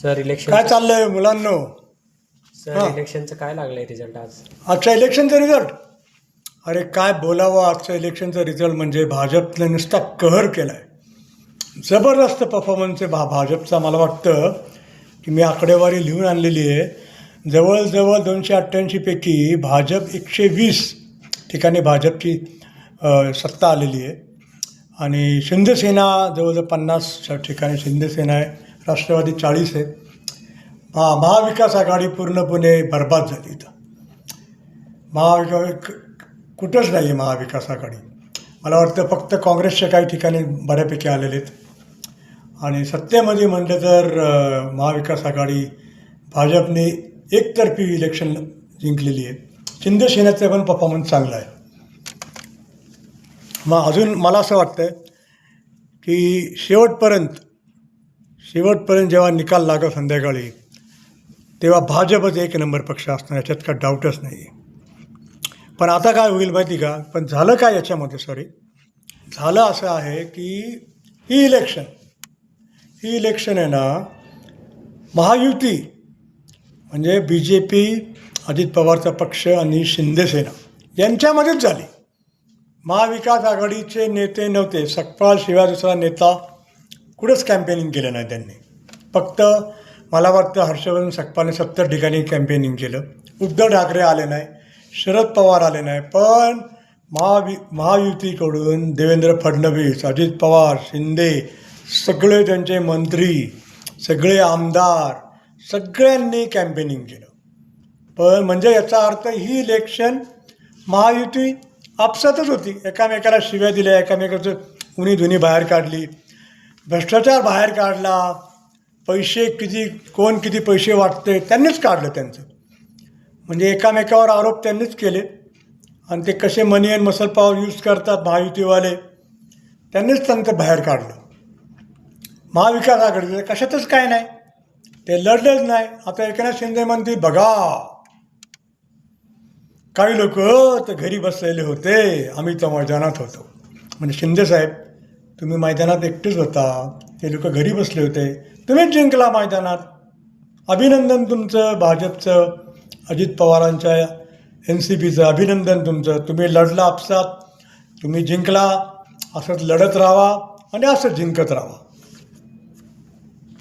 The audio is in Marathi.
सर इलेक्शन काय चाललंय मुलांनो? सर इलेक्शनचं काय लागलंय रिझल्ट आज? आजच्या इलेक्शनचा रिझल्ट, अरे काय बोलावं. आजच्या इलेक्शनचा रिझल्ट म्हणजे भाजपने नुसता कहर केला आहे. जबरदस्त परफॉर्मन्स आहे भाजपचा. मला वाटतं की मी आकडेवारी लिहून आणलेली आहे. जवळजवळ 288पैकी भाजप 120 ठिकाणी भाजपची सत्ता आलेली आहे. आणि शिंदेसेना जवळजवळ 50 ठिकाणी शिंदेसेना आहे. राष्ट्रवादी 40 आहे. महाविकास आघाडी पूर्णपणे बरबाद झाली. इथं कुठंच नाही आहे महाविकास आघाडी. मला वाटतं फक्त काँग्रेसच्या काही ठिकाणी बऱ्यापैकी आलेले आहेत. आणि सत्तेमध्ये म्हटलं तर महाविकास आघाडी भाजपने एकतर्फी इलेक्शन जिंकलेली आहे. शिंदेसेनेचा पण परफॉर्मन्स चांगला आहे. मग अजून मला असं वाटतं की शेवटपर्यंत जेव्हा निकाल लागो संध्याकाळी, तेव्हा भाजपच एक नंबर पक्ष असणार, याच्यात काय डाऊटच नाही. पण आता काय होईल माहिती का? पण झालं काय याच्यामध्ये, झालं असं आहे की ही इलेक्शन आहे ना, महायुती म्हणजे BJP, अजित पवारचा पक्ष आणि शिंदेसेना यांच्यामध्येच झाली. महाविकास आघाडीचे नेते नव्हते. सकपाळ शिवाय दुसरा नेता कुठंच कॅम्पेनिंग केलं नाही त्यांनी. फक्त मला वाटतं हर्षवर्धन सकपाळने 70 ठिकाणी कॅम्पेनिंग केलं. उद्धव ठाकरे आले नाही, शरद पवार आले नाही. पण महायुतीकडून देवेंद्र फडणवीस, अजित पवार, शिंदे, सगळे त्यांचे मंत्री, सगळे आमदार, सगळ्यांनी कॅम्पेनिंग केलं. पण म्हणजे याचा अर्थ ही इलेक्शन महायुती आपसातच होती. एकामेकाला शिव्या दिल्या, एकामेकाचं उणीधुनी बाहेर काढली, भ्रष्टाचार बाहेर काढला, कोण किती पैसे वाटते त्यांनीच काढलं त्यांचं. म्हणजे एकामेकावर आरोप त्यांनीच केले. आणि ते कसे मनी अँड मसल पॉवर यूज करतात महायुतीवाले, त्यांनीच त्यांचं बाहेर काढलं. महाविकास आघाडीचं कशातच काय नाही, ते लढलेच नाही. आता एकनाथ शिंदे म्हणते बघा, काही लोक तर घरी बसलेले होते, आम्ही तर मैदानात होतो. म्हणजे शिंदेसाहेब, तुम्ही मैदानात एकटेच होता, ते लोक घरी बसले होते, तुम्हीच जिंकला मैदानात. अभिनंदन तुमचं, भाजपचं, अजित पवारांच्या NCPचं अभिनंदन तुमचं. तुम्ही लढला आपसात, तुम्ही जिंकला. असंच लढत राहा आणि असंच जिंकत राहा.